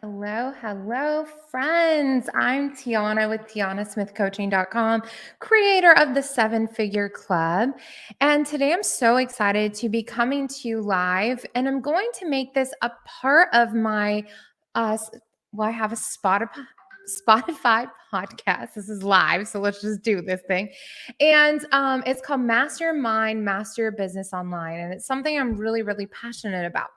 Hello, hello, friends. I'm Tiana with TianaSmithCoaching.com, creator of the Seven Figure Club. And today I'm so excited to be coming to you live. And I'm going to make this a part of my, s- I have a Spotify podcast. This is live. So let's just do this thing. And it's called Master Your Mind, Master Your Business Online. And it's something I'm really, really passionate about.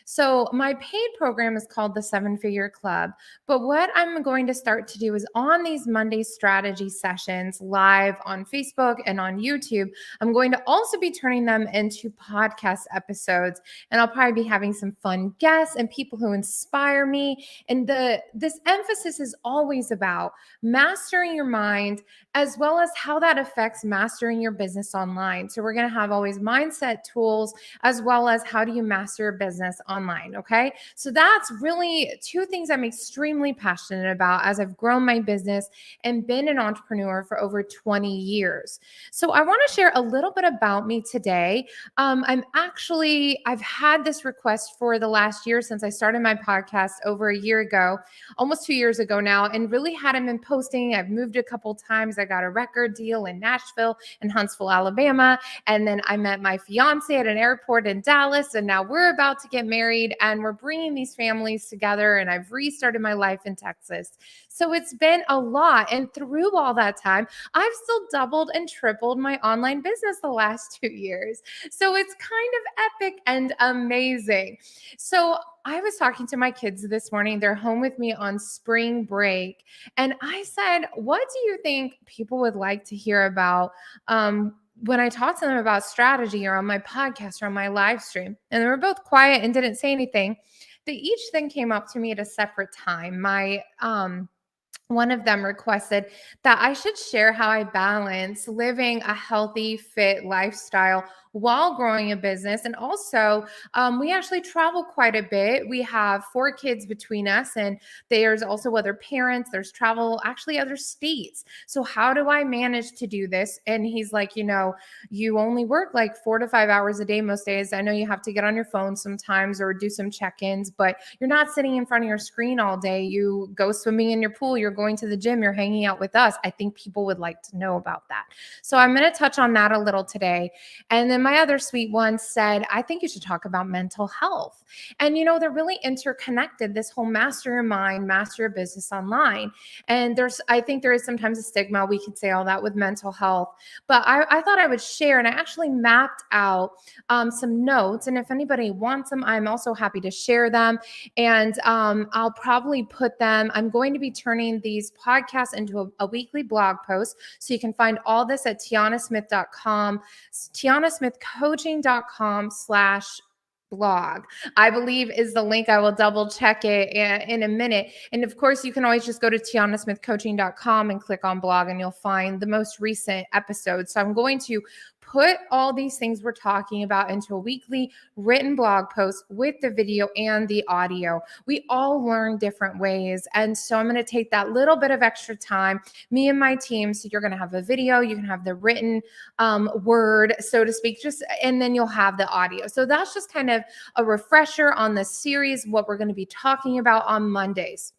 So, my paid program is called the Seven Figure Club. But what I'm going to start to do is on these Monday strategy sessions live on Facebook and on YouTube, I'm going to also be turning them into podcast episodes. And I'll probably be having some fun guests and people who inspire me. And this emphasis is always about mastering your mind as well as how that affects mastering your business online. So, we're going to have always mindset tools as well as how do you master your business online. Okay. So that's really two things I'm extremely passionate about as I've grown my business and been an entrepreneur for over 20 years. So I want to share a little bit about me today. I've had this request for the last year since I started my podcast over a year ago, almost 2 years ago now, and really hadn't been posting. I've moved a couple times. I got a record deal in Nashville and Huntsville, Alabama. And then I met my fiance at an airport in Dallas. And now we're about to get married and we're bringing these families together. And I've restarted my life in Texas. So it's been a lot. And through all that time, I've still doubled and tripled my online business the last 2 years. So it's kind of epic and amazing. So I was talking to my kids this morning. They're home with me on spring break. And I said, what do you think people would like to hear about? When I talked to them about strategy or on my podcast or on my live stream, and they were both quiet and didn't say anything, they each then came up to me at a separate time. My one of them requested that I should share how I balance living a healthy, fit lifestyle while growing a business. And also, we actually travel quite a bit. We have 4 kids between us, and there's also other parents, there's travel, actually, other states. So, how do I manage to do this? And he's like, you only work like 4 to 5 hours a day most days. I know you have to get on your phone sometimes or do some check ins, but you're not sitting in front of your screen all day. You go swimming in your pool, you're going to the gym, you're hanging out with us. I think people would like to know about that. So I'm going to touch on that a little today. And then my other sweet one said, I think you should talk about mental health. And, they're really interconnected, this whole master your mind, master your business online. And I think there is sometimes a stigma. We could say all that with mental health. But I thought I would share, and I actually mapped out some notes. And if anybody wants them, I'm also happy to share them. And I'll probably put them, I'm going to be turning these podcasts into a weekly blog post. So you can find all this at TianaSmith.com, TianaSmithCoaching.com/blog, I believe is the link. I will double check it in a minute. And of course, you can always just go to TianaSmithCoaching.com and click on blog, and you'll find the most recent episode. So I'm going to put all these things we're talking about into a weekly written blog post with the video and the audio. We all learn different ways. And so I'm going to take that little bit of extra time, me and my team. So you're going to have a video, you can have the written word, so to speak, and then you'll have the audio. So that's just kind of a refresher on the series, what we're going to be talking about on Mondays.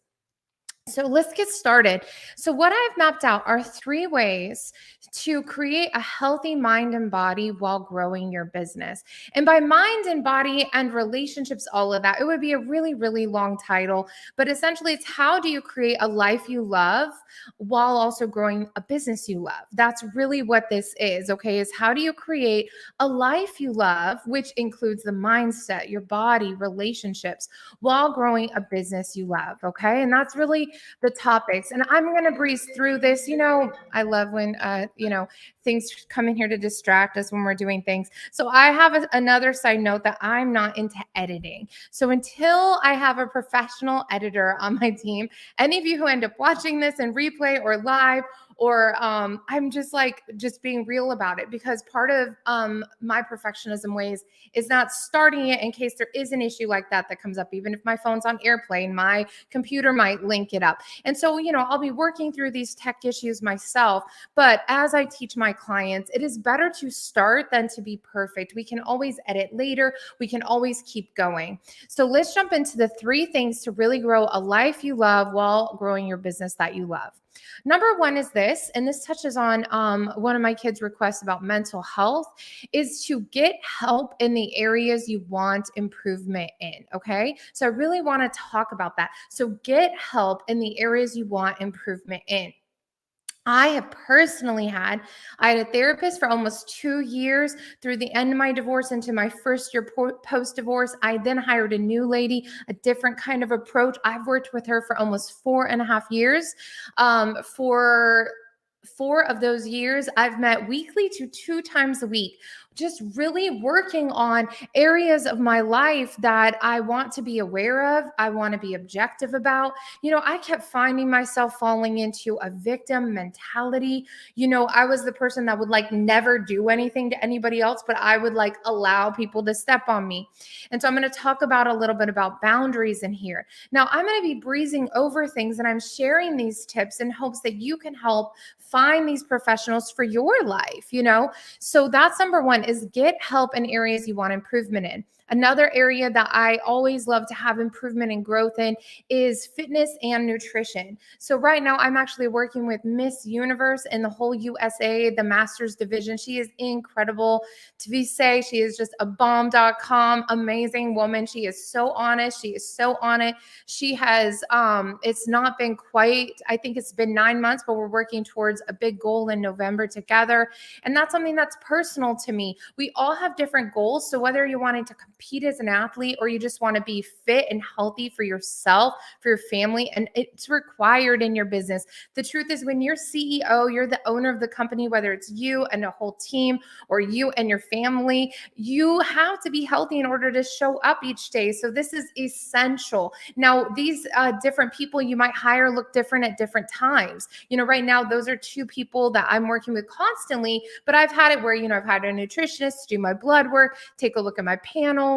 So let's get started. So what I've mapped out are 3 ways to create a healthy mind and body while growing your business. And by mind and body and relationships, all of that, it would be a really, really long title. But essentially, it's how do you create a life you love while also growing a business you love? That's really what this is, okay? Is how do you create a life you love, which includes the mindset, your body, relationships, while growing a business you love, okay? And that's really the topics. And I'm going to breeze through this. I love when, things come in here to distract us when we're doing things. So I have another side note that I'm not into editing. So until I have a professional editor on my team, any of you who end up watching this in replay or live, or I'm just like just being real about it, because part of my perfectionism ways is not starting it in case there is an issue like that comes up. Even if my phone's on airplane, my computer might link it up. And so, I'll be working through these tech issues myself. But as I teach my clients, it is better to start than to be perfect. We can always edit later, we can always keep going. So let's jump into the 3 things to really grow a life you love while growing your business that you love. Number one is this, and this touches on one of my kids' requests about mental health, is to get help in the areas you want improvement in. Okay. So I really want to talk about that. So get help in the areas you want improvement in. I have personally I had a therapist for almost 2 years through the end of my divorce into my first year post divorce. I then hired a new lady, a different kind of approach. I've worked with her for almost 4.5 years. For 4 of those years, I've met weekly to 2 times a week, just really working on areas of my life that I want to be aware of, I want to be objective about. I kept finding myself falling into a victim mentality. I was the person that would like never do anything to anybody else, but I would like allow people to step on me. And so I'm going to talk about a little bit about boundaries in here. Now, I'm going to be breezing over things, and I'm sharing these tips in hopes that you can help find these professionals for your life. So that's number one, is get help in areas you want improvement in. Another area that I always love to have improvement and growth in is fitness and nutrition. So right now I'm actually working with Miss Universe in the whole USA, the Masters division. She is incredible. To say she is just a bomb.com, amazing woman. She is so honest. She is so on it. She has, it's not been quite, I think it's been 9 months, but we're working towards a big goal in November together. And that's something that's personal to me. We all have different goals. So whether you're wanting to compete as an athlete or you just want to be fit and healthy for yourself, for your family, and it's required in your business. The truth is, when you're CEO, you're the owner of the company, whether it's you and a whole team or you and your family, you have to be healthy in order to show up each day. So this is essential. Now, these different people you might hire look different at different times. Right now, those are 2 people that I'm working with constantly, but I've had it where, I've had a nutritionist do my blood work, take a look at my panels.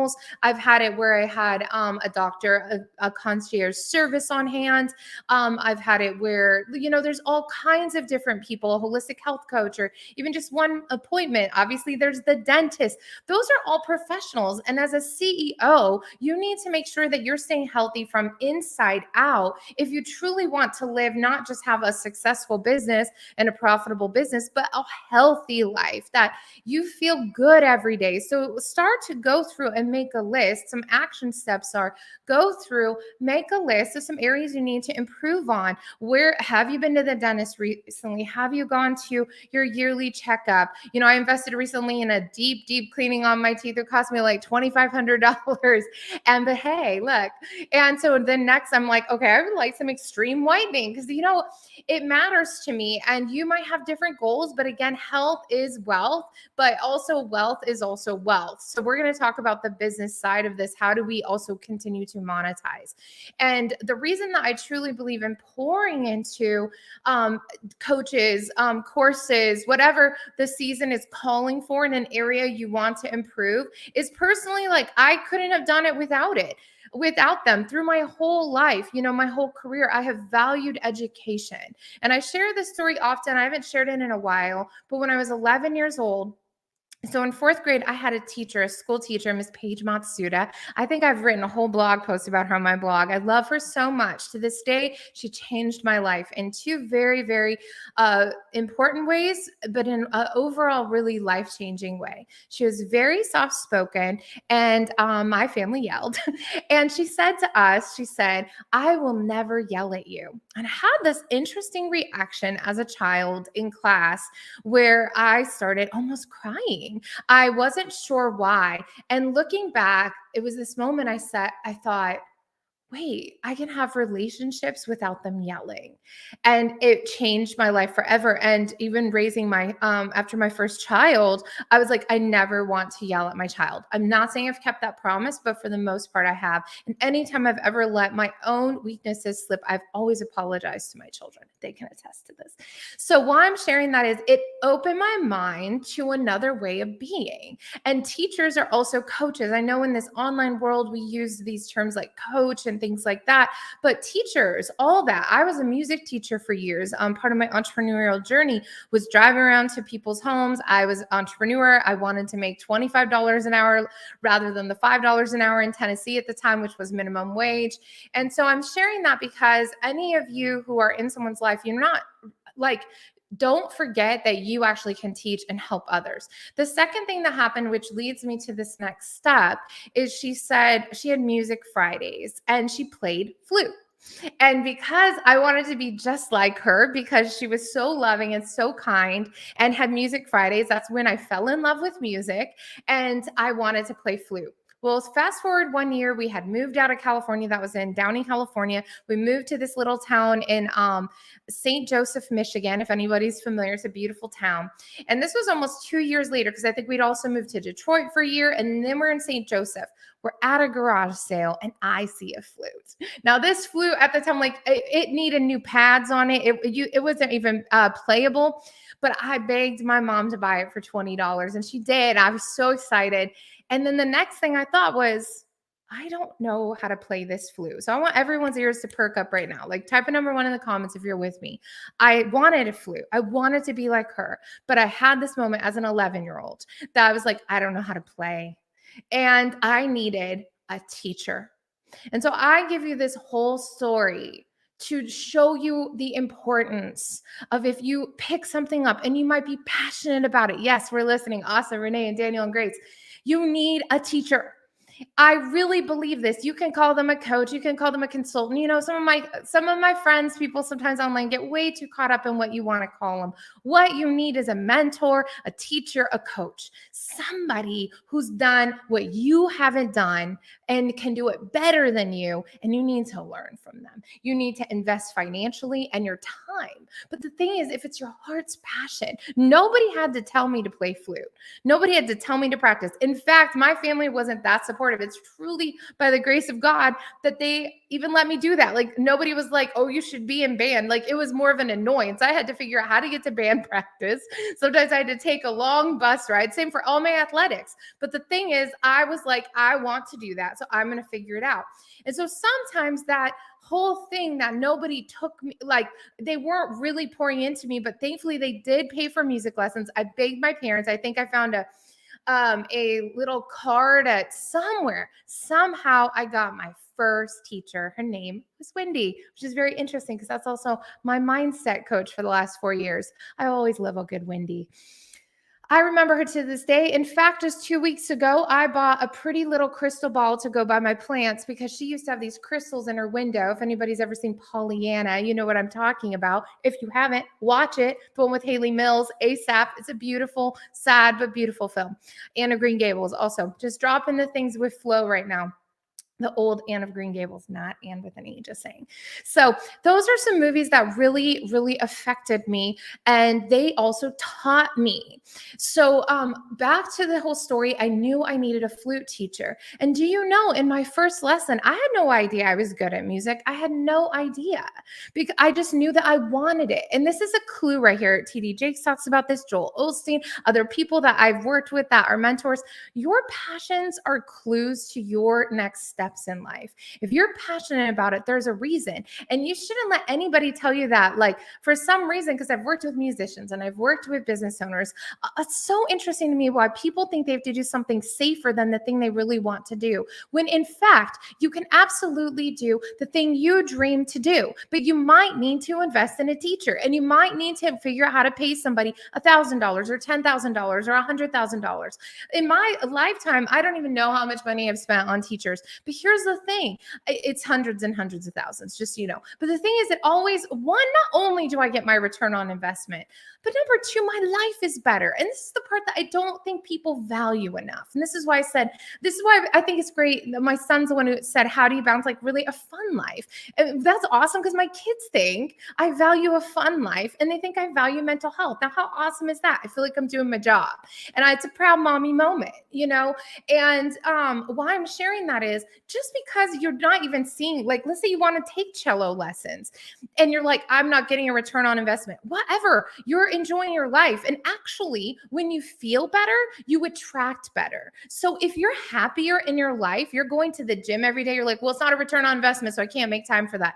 I've had it where I had a doctor, a concierge service on hand. I've had it where, there's all kinds of different people, a holistic health coach, or even just one appointment. Obviously, there's the dentist. Those are all professionals. And as a CEO, you need to make sure that you're staying healthy from inside out if you truly want to live, not just have a successful business and a profitable business, but a healthy life that you feel good every day. So start to go through and make a list. Some action steps are go through, make a list of some areas you need to improve on. Where have you been to the dentist recently? Have you gone to your yearly checkup? I invested recently in a deep cleaning on my teeth. It cost me like $2,500. But hey, look. And so then next I'm like, okay, I would like some extreme whitening because, it matters to me. And you might have different goals, but again, health is wealth, but also wealth is also wealth. So we're going to talk about the business side of this. How do we also continue to monetize? And the reason that I truly believe in pouring into coaches, courses, whatever the season is calling for in an area you want to improve is personally, like, I couldn't have done it without them through my whole life, my whole career. I have valued education. And I share this story often. I haven't shared it in a while, but when I was 11 years old, so in 4th grade, I had a school teacher, Miss Paige Matsuda. I think I've written a whole blog post about her on my blog. I love her so much. To this day, she changed my life in 2 very, very important ways, but in an overall really life-changing way. She was very soft-spoken, and my family yelled. And she said to us, I will never yell at you. And I had this interesting reaction as a child in class where I started almost crying. I wasn't sure why. And looking back, it was this moment I thought, wait, I can have relationships without them yelling. And it changed my life forever. And even raising my, after my first child, I was like, I never want to yell at my child. I'm not saying I've kept that promise, but for the most part, I have. And anytime I've ever let my own weaknesses slip, I've always apologized to my children. They can attest to this. So why I'm sharing that is it opened my mind to another way of being. And teachers are also coaches. I know in this online world, we use these terms like coach and things like that, but teachers, all that. I was a music teacher for years. Part of my entrepreneurial journey was driving around to people's homes. I was an entrepreneur. I wanted to make $25 an hour rather than the $5 an hour in Tennessee at the time, which was minimum wage. And so I'm sharing that because any of you who are in someone's life, you're not like, don't forget that you actually can teach and help others. The second thing that happened, which leads me to this next step, is she said she had music Fridays and she played flute. And because I wanted to be just like her, because she was so loving and so kind and had music Fridays, that's when I fell in love with music and I wanted to play flute. Well, fast forward 1 year, we had moved out of California. That was in Downey, California. We moved to this little town in St. Joseph, Michigan. If anybody's familiar, it's a beautiful town. And this was almost 2 years later because I think we'd also moved to Detroit for a year. And then we're in St. Joseph. We're at a garage sale and I see a flute. Now, this flute at the time, like it needed new pads on it. It wasn't even playable, but I begged my mom to buy it for $20 and she did. I was so excited. And then the next thing I thought was, I don't know how to play this flute. So I want everyone's ears to perk up right now. Like type a number 1 in the comments if you're with me. I wanted a flute. I wanted to be like her. But I had this moment as an 11-year-old that I was like, I don't know how to play. And I needed a teacher. And so I give you this whole story to show you the importance of if you pick something up and you might be passionate about it. Yes, we're listening. Awesome. Renee and Daniel and Grace. You need a teacher. I really believe this. You can call them a coach, you can call them a consultant. You know, some of my friends, people sometimes online get way too caught up in what you want to call them. What you need is a mentor, a teacher, a coach, somebody who's done what you haven't done and can do it better than you, and you need to learn from them. You need to invest financially and your time. But the thing is, if it's your heart's passion, nobody had to tell me to play flute. Nobody had to tell me to practice. In fact, my family wasn't that supportive. It's truly by the grace of God that they even let me do that. Like nobody was like, oh, you should be in band. Like it was more of an annoyance. I had to figure out how to get to band practice. Sometimes I had to take a long bus ride. Same for all my athletics. But the thing is, I was like, I want to do that. So I'm going to figure it out. And so sometimes that whole thing that nobody took me, like they weren't really pouring into me, but thankfully they did pay for music lessons. I begged my parents. I think I found a little card at somewhere. Somehow I got my first teacher. Her name was Wendy, which is very interesting because that's also my mindset coach for the last 4 years. I always love a good Wendy. I remember her to this day. In fact, just 2 weeks ago, I bought a pretty little crystal ball to go by my plants because she used to have these crystals in her window. If anybody's ever seen Pollyanna, you know what I'm talking about. If you haven't, watch it. The one with Haley Mills, ASAP. It's a beautiful, sad, but beautiful film. Anne of Green Gables also. Just dropping the things with flow right now. The old Anne of Green Gables, not Anne with an E, just saying. So those are some movies that really, really affected me. And they also taught me. So back to the whole story, I knew I needed a flute teacher. And do you know, in my first lesson, I had no idea I was good at music. I had no idea because I just knew that I wanted it. And this is a clue right here. TD Jakes talks about this, Joel Osteen, other people that I've worked with that are mentors. Your passions are clues to your next steps in life. If you're passionate about it, there's a reason. And you shouldn't let anybody tell you that, like, for some reason, because I've worked with musicians and I've worked with business owners. It's so interesting to me why people think they have to do something safer than the thing they really want to do. When in fact, you can absolutely do the thing you dream to do, but you might need to invest in a teacher and you might need to figure out how to pay somebody $1,000 or $10,000 or $100,000. In my lifetime, I don't even know how much money I've spent on teachers, but here's the thing, it's hundreds and hundreds of thousands, just so you know. But the thing is, it always, one, not only do I get my return on investment, but number two, my life is better. And this is the part that I don't think people value enough. And this is why I said, this is why I think it's great. My son's the one who said, how do you balance like really a fun life? And that's awesome because my kids think I value a fun life and they think I value mental health. Now, how awesome is that? I feel like I'm doing my job. And it's a proud mommy moment, you know? And why I'm sharing that is just because you're not even seeing, like, let's say you want to take cello lessons and you're like, I'm not getting a return on investment, whatever, you're enjoying your life. And actually, when you feel better, you attract better. So if you're happier in your life, you're going to the gym every day, you're like, well, it's not a return on investment, so I can't make time for that.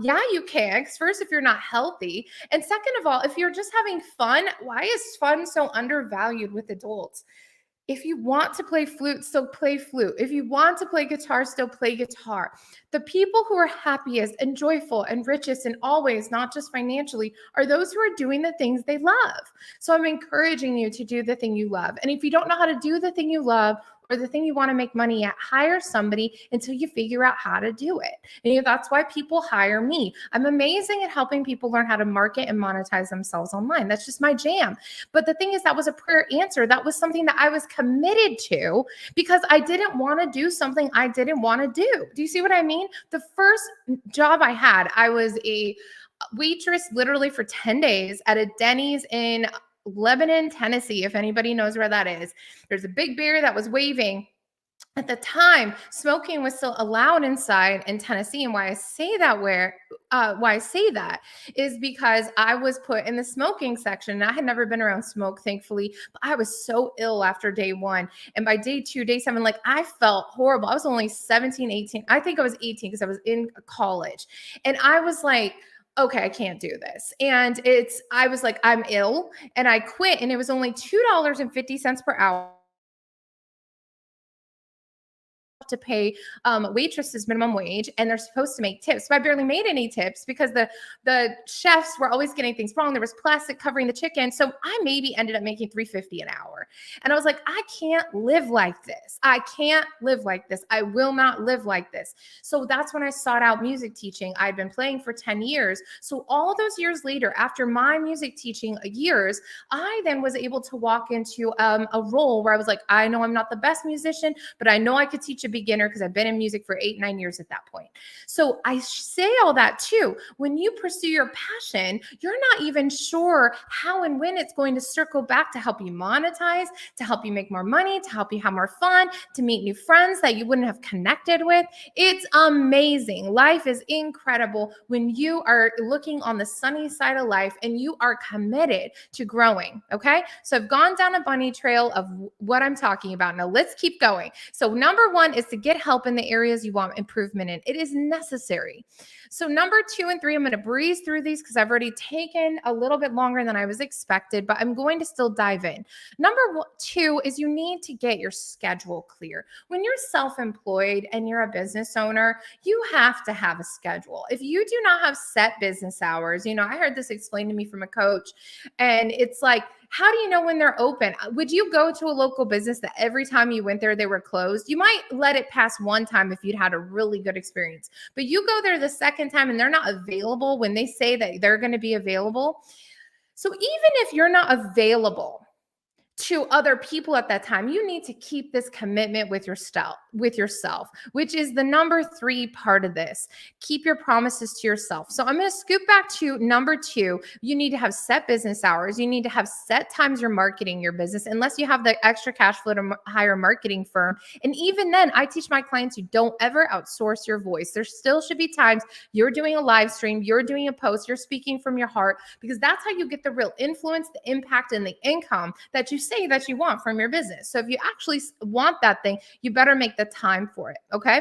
Yeah, you can. 'Cause first, if you're not healthy, and second of all, if you're just having fun, why is fun so undervalued with adults? If you want to play flute, still play flute. If you want to play guitar, still play guitar. The people who are happiest and joyful and richest and always, not just financially, are those who are doing the things they love. So I'm encouraging you to do the thing you love. And if you don't know how to do the thing you love, or the thing you want to make money at, hire somebody until you figure out how to do it. And that's why people hire me. I'm amazing at helping people learn how to market and monetize themselves online. That's just my jam. But the thing is, that was a prayer answer. That was something that I was committed to because I didn't want to do something I didn't want to do. Do you see what I mean? The first job I had, I was a waitress literally for 10 days at a Denny's in Lebanon, Tennessee, if anybody knows where that is. There's a big bear that was waving. At the time, smoking was still allowed inside in Tennessee. And why I say that is because I was put in the smoking section. And I had never been around smoke, thankfully, but I was so ill after day one. And by day two, day seven, like I felt horrible. I was only 17, 18. I think I was 18 because I was in college. And I was like, okay, I can't do this. And I was like, I'm ill. And I quit. And it was only $2.50 per hour to pay waitresses minimum wage, and they're supposed to make tips. But I barely made any tips because the chefs were always getting things wrong. There was plastic covering the chicken, so I maybe ended up making $3.50 an hour. And I was like, I can't live like this. I can't live like this. I will not live like this. So that's when I sought out music teaching. I'd been playing for 10 years. So all those years later, after my music teaching years, I then was able to walk into a role where I was like, I know I'm not the best musician, but I know I could teach a beginner because I've been in music for 8, 9 years at that point. So I say all that too. When you pursue your passion, you're not even sure how and when it's going to circle back to help you monetize, to help you make more money, to help you have more fun, to meet new friends that you wouldn't have connected with. It's amazing. Life is incredible when you are looking on the sunny side of life and you are committed to growing. Okay. So I've gone down a bunny trail of what I'm talking about. Now let's keep going. So number one is to get help in the areas you want improvement in. It is necessary. So number 2 and 3, I'm going to breeze through these because I've already taken a little bit longer than I was expected, but I'm going to still dive in. Number 2 is you need to get your schedule clear. When you're self-employed and you're a business owner, you have to have a schedule. If you do not have set business hours, I heard this explained to me from a coach, and it's like, how do you know when they're open? Would you go to a local business that every time you went there, they were closed? You might let it pass one time if you'd had a really good experience, but you go there the second time and they're not available when they say that they're going to be available. So even if you're not available to other people at that time, you need to keep this commitment with yourself, which is the number 3 part of this. Keep your promises to yourself. So I'm going to scoop back to number 2. You need to have set business hours. You need to have set times you're marketing your business, unless you have the extra cash flow to hire a marketing firm. And even then, I teach my clients, you don't ever outsource your voice. There still should be times you're doing a live stream, you're doing a post, you're speaking from your heart, because that's how you get the real influence, the impact, and the income that you say that you want from your business. So if you actually want that thing, you better make the time for it. Okay.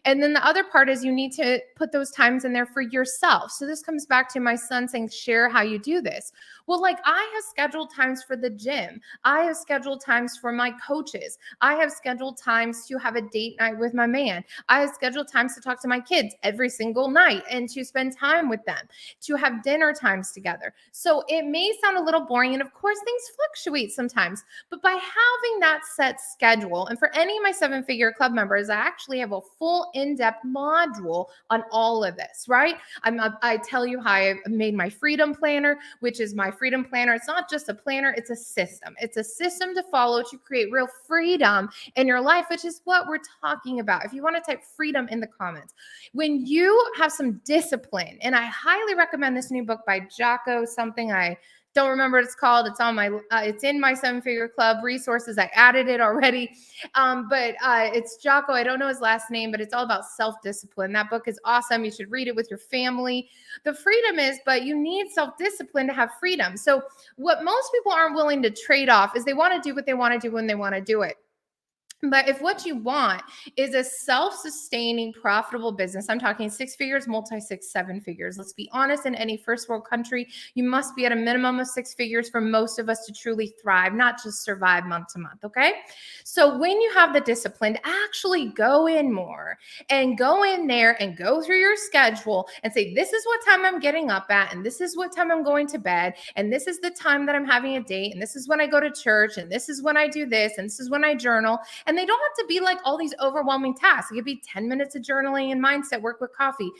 And then the other part is you need to put those times in there for yourself. So this comes back to my son saying, share how you do this. Well, like I have scheduled times for the gym. I have scheduled times for my coaches. I have scheduled times to have a date night with my man. I have scheduled times to talk to my kids every single night and to spend time with them, to have dinner times together. So it may sound a little boring. And of course, things fluctuate sometimes. But by having that set schedule, and for any of my 7-figure Club members, I actually have a full in-depth module on all of this, right? I tell you how I made my freedom planner, which is my freedom planner. It's not just a planner, it's a system. It's a system to follow to create real freedom in your life, which is what we're talking about. If you want to type freedom in the comments, when you have some discipline, and I highly recommend this new book by Jocko something, I don't remember what it's called. It's on my, it's in my 7-Figure Club resources. I added it already. But it's Jocko. I don't know his last name, but it's all about self-discipline. That book is awesome. You should read it with your family. The freedom is, but you need self-discipline to have freedom. So what most people aren't willing to trade off is they want to do what they want to do when they want to do it. But if what you want is a self-sustaining, profitable business, I'm talking 6 figures, multi-6, 7 figures. Let's be honest, in any first world country, you must be at a minimum of 6 figures for most of us to truly thrive, not just survive month to month, okay? So when you have the discipline to actually go in more and go in there and go through your schedule and say, this is what time I'm getting up at, and this is what time I'm going to bed, and this is the time that I'm having a date, and this is when I go to church, and this is when I do this, and this is when I journal. And they don't have to be like all these overwhelming tasks. It could be 10 minutes of journaling and mindset work with coffee,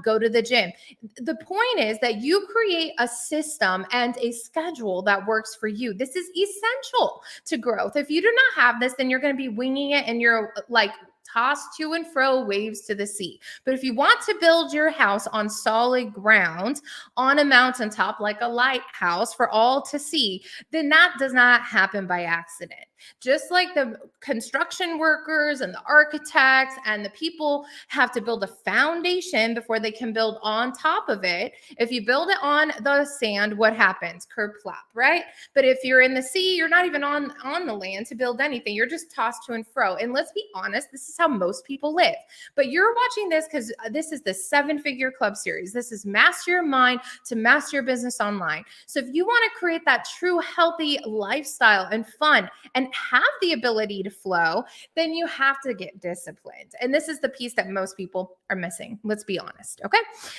go to the gym. The point is that you create a system and a schedule that works for you. This is essential to growth. If you do not have this, then you're going to be winging it and you're like tossed to and fro, waves to the sea. But if you want to build your house on solid ground, on a mountaintop, like a lighthouse for all to see, then that does not happen by accident. Just like the construction workers and the architects and the people have to build a foundation before they can build on top of it. If you build it on the sand, what happens? Curb plop, right? But if you're in the sea, you're not even on the land to build anything. You're just tossed to and fro. And let's be honest, this is how most people live. But you're watching this because this is the 7-Figure Club series. This is Master Your Mind to Master Your Business Online. So if you want to create that true healthy lifestyle and fun and have the ability to flow, then you have to get disciplined. And this is the piece that most people are missing. Let's be honest. Okay.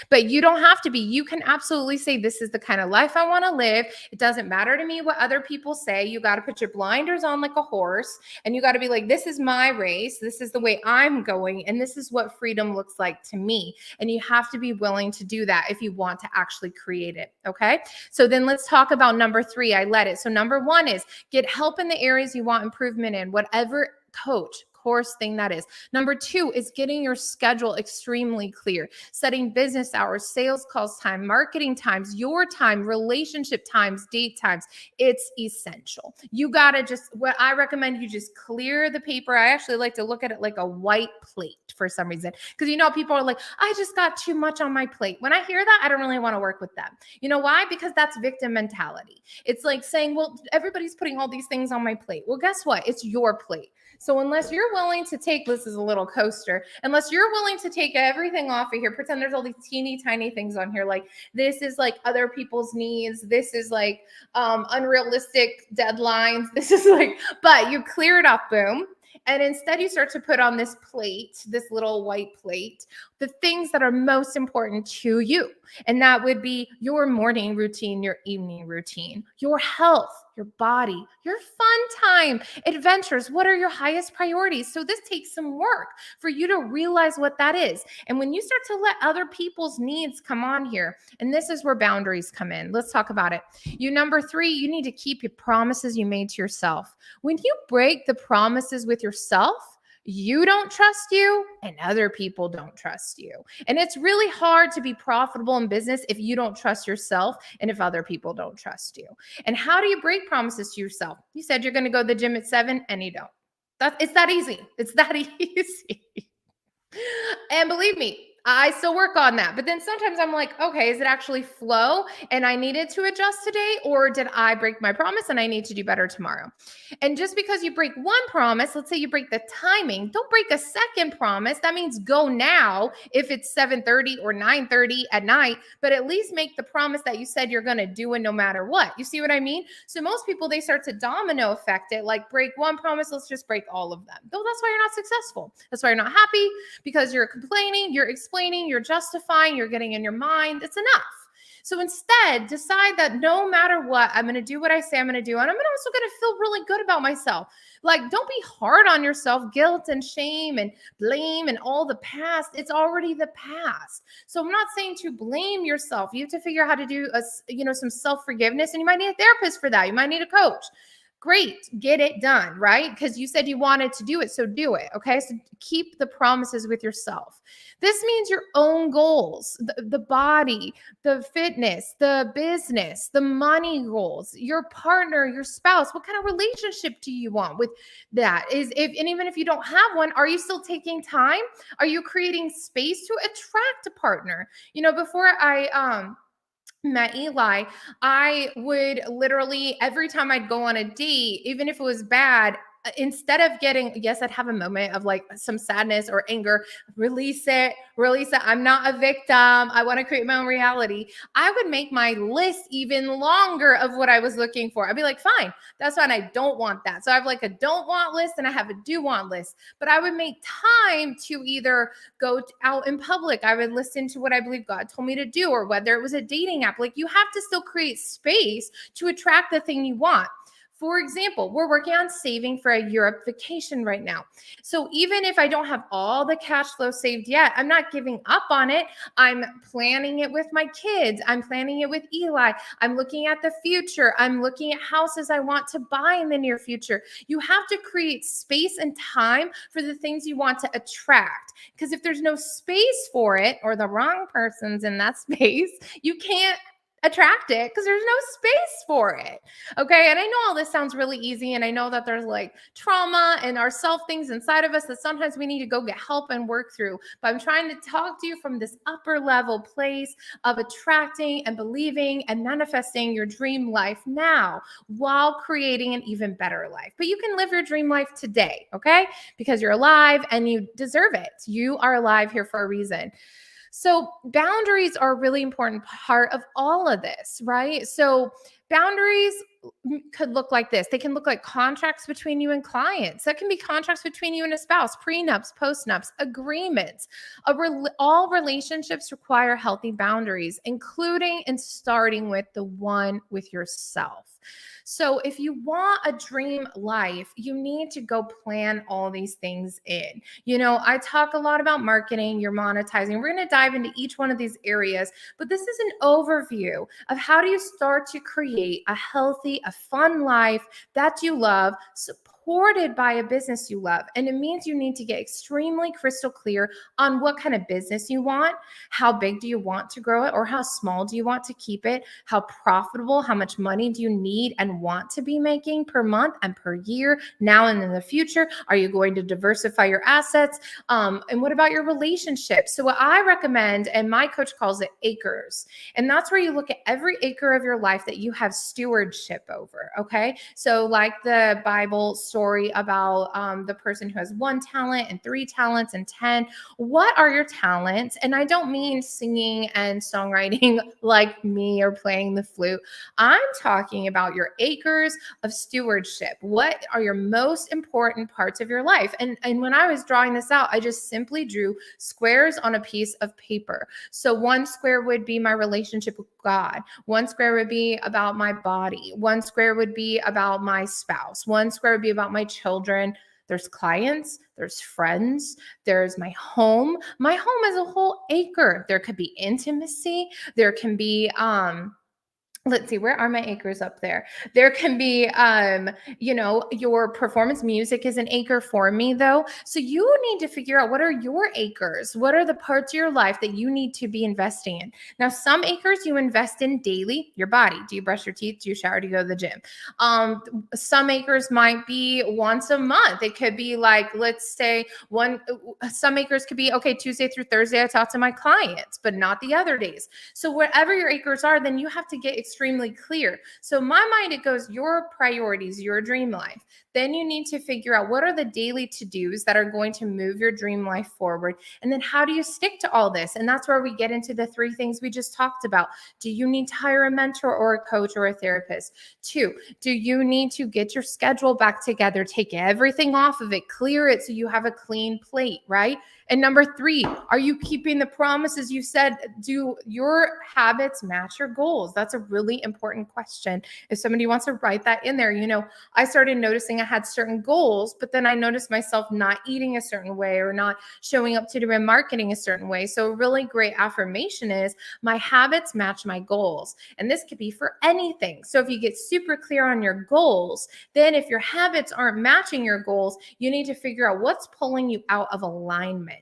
But you don't have to be. You can absolutely say, this is the kind of life I want to live. It doesn't matter to me what other people say. You got to put your blinders on like a horse, and you got to be like, this is my race. This is the way I'm going. And this is what freedom looks like to me. And you have to be willing to do that if you want to actually create it. Okay. So then let's talk about number 3. I let it. So number 1 is get help in the areas you want improvement in, whatever course thing that is. Number 2 is getting your schedule extremely clear, setting business hours, sales calls time, marketing times, your time, relationship times, date times. It's essential. You got to what I recommend, you just clear the paper. I actually like to look at it like a white plate for some reason, because people are like, I just got too much on my plate. When I hear that, I don't really want to work with them. You know why? Because that's victim mentality. It's like saying, well, everybody's putting all these things on my plate. Well, guess what? It's your plate. So unless you're willing to take, this is a little coaster, unless you're willing to take everything off of here, pretend there's all these teeny tiny things on here, like this is like other people's needs, this is like unrealistic deadlines, this is like, but you clear it off, boom. And instead you start to put on this plate, this little white plate, the things that are most important to you. And that would be your morning routine, your evening routine, your health, your body, your fun time, adventures. What are your highest priorities? So this takes some work for you to realize what that is. And when you start to let other people's needs come on here, and this is where boundaries come in. Let's talk about it. Number 3, you need to keep your promises you made to yourself. When you break the promises with yourself, you don't trust you and other people don't trust you. And it's really hard to be profitable in business if you don't trust yourself and if other people don't trust you. And how do you break promises to yourself? You said you're going to go to the gym at 7 and you don't. It's that easy. It's that easy. And believe me, I still work on that. But then sometimes I'm like, okay, is it actually flow and I needed to adjust today? Or did I break my promise and I need to do better tomorrow? And just because you break one promise, let's say you break the timing, don't break a second promise. That means go now if it's 7:30 or 9:30 at night, but at least make the promise that you said you're going to do it no matter what. You see what I mean? So most people, they start to domino effect it, like break one promise, let's just break all of them. Though that's why you're not successful. That's why you're not happy, because you're complaining, you're explaining, you're justifying, you're getting in your mind. It's enough. So instead, decide that no matter what, I'm going to do what I say I'm going to do. And I'm also going to feel really good about myself. Like, don't be hard on yourself. Guilt and shame and blame and all the past, it's already the past. So I'm not saying to blame yourself. You have to figure out how to do some self-forgiveness, and you might need a therapist for that. You might need a coach. Great, get it done, right? Because you said you wanted to do it, so do it. Okay, so keep the promises with yourself. This means your own goals, the body, the fitness, the business, the money goals, your partner, your spouse. What kind of relationship do you want with that? And even if you don't have one, are you still taking time? Are you creating space to attract a partner? Before I met Eli, I would literally, every time I'd go on a date, even if it was bad, instead of getting, yes, I'd have a moment of like some sadness or anger, release it, release it. I'm not a victim. I want to create my own reality. I would make my list even longer of what I was looking for. I'd be like, fine, that's fine. I don't want that. So I have like a don't want list and I have a do want list. But I would make time to either go out in public. I would listen to what I believe God told me to do, or whether it was a dating app. Like, you have to still create space to attract the thing you want. For example, we're working on saving for a Europe vacation right now. So even if I don't have all the cash flow saved yet, I'm not giving up on it. I'm planning it with my kids. I'm planning it with Eli. I'm looking at the future. I'm looking at houses I want to buy in the near future. You have to create space and time for the things you want to attract. Because if there's no space for it, or the wrong person's in that space, you can't attract it because there's no space for it. Okay. And I know all this sounds really easy. And I know that there's like trauma and our self things inside of us that sometimes we need to go get help and work through. But I'm trying to talk to you from this upper level place of attracting and believing and manifesting your dream life now while creating an even better life. But you can live your dream life today. Okay. Because you're alive and you deserve it. You are alive here for a reason. So boundaries are a really important part of all of this, right? So boundaries could look like this. They can look like contracts between you and clients. That can be contracts between you and a spouse, prenups, postnups, agreements. All relationships require healthy boundaries, including and starting with the one with yourself. So if you want a dream life, you need to go plan all these things in. I talk a lot about marketing, you're monetizing. We're going to dive into each one of these areas, but this is an overview of how do you start to create a healthy, a fun life that you love, supported by a business you love. And it means you need to get extremely crystal clear on what kind of business you want. How big do you want to grow it, or how small do you want to keep it? How profitable, how much money do you need and want to be making per month and per year, now and in the future? Are you going to diversify your assets? And what about your relationships? So what I recommend, and my coach calls it acres, and that's where you look at every acre of your life that you have stewardship over. Okay. So like the Bible story about the person who has 1 talent and 3 talents and 10. What are your talents? And I don't mean singing and songwriting like me, or playing the flute. I'm talking about your acres of stewardship. What are your most important parts of your life? And when I was drawing this out, I just simply drew squares on a piece of paper. So 1 square would be my relationship with God. 1 square would be about my body. 1 square would be about my spouse. 1 square would be about my children. There's clients, there's friends, there's my home. My home is a whole acre. There could be intimacy. There can be, let's see, where are my acres up there? There can be, your performance music is an acre for me, though. So you need to figure out, what are your acres? What are the parts of your life that you need to be investing in? Now, some acres you invest in daily, your body. Do you brush your teeth? Do you shower? Do you go to the gym? Some acres might be once a month. It could be like, let's say some acres could be, okay, Tuesday through Thursday, I talk to my clients, but not the other days. So wherever your acres are, then you have to get extremely clear. So in my mind, it goes your priorities, your dream life. Then you need to figure out what are the daily to-dos that are going to move your dream life forward. And then how do you stick to all this? And that's where we get into the three things we just talked about. Do you need to hire a mentor or a coach or a therapist? Two, do you need to get your schedule back together, take everything off of it, clear it so you have a clean plate, right? And number three, are you keeping the promises you said? Do your habits match your goals? That's a really important question. If somebody wants to write that in there, I started noticing I had certain goals, but then I noticed myself not eating a certain way or not showing up to do my marketing a certain way. So a really great affirmation is my habits match my goals. And this could be for anything. So if you get super clear on your goals, then if your habits aren't matching your goals, you need to figure out what's pulling you out of alignment.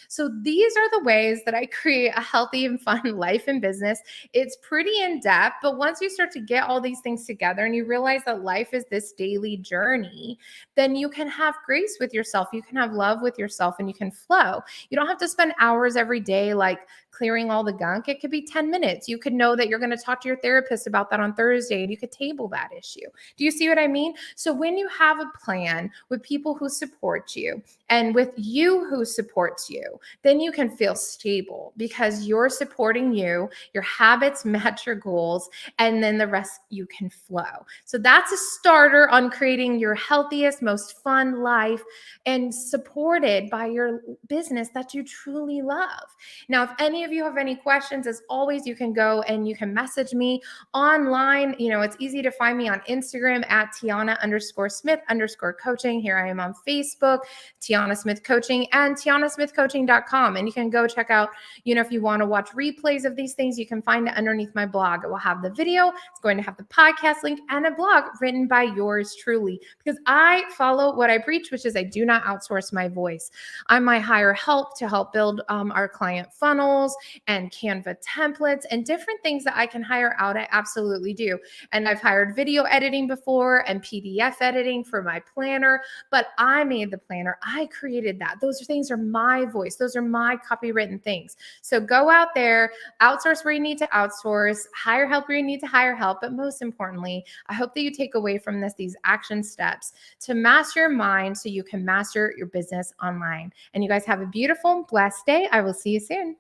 So these are the ways that I create a healthy and fun life and business. It's pretty in depth, but once you start to get all these things together and you realize that life is this daily journey, then you can have grace with yourself. You can have love with yourself and you can flow. You don't have to spend hours every day like clearing all the gunk. It could be 10 minutes. You could know that you're going to talk to your therapist about that on Thursday and you could table that issue. Do you see what I mean? So when you have a plan with people who support you and with you who supports you, then you can feel stable because you're supporting you, your habits match your goals, and then the rest you can flow. So that's a starter on creating your healthiest, most fun life and supported by your business that you truly love. Now, if any of you have any questions, as always, you can go and you can message me online. It's easy to find me on Instagram at Tiana_Smith_coaching. Here I am on Facebook, Tiana Smith Coaching, and TianaSmithCoaching.com. And you can go check out, if you want to watch replays of these things, you can find it underneath my blog. It will have the video, it's going to have the podcast link, and a blog written by yours truly. Because I follow what I preach, which is I do not outsource my voice. I might hire help to help build our client funnels and Canva templates and different things that I can hire out. I absolutely do. And I've hired video editing before and PDF editing for my planner, but I made the planner. I created that. Those things are my voice. Those are my copywritten things. So go out there, outsource where you need to outsource, hire help where you need to hire help. But most importantly, I hope that you take away from this these action steps to master your mind so you can master your business online. And you guys have a beautiful, blessed day. I will see you soon.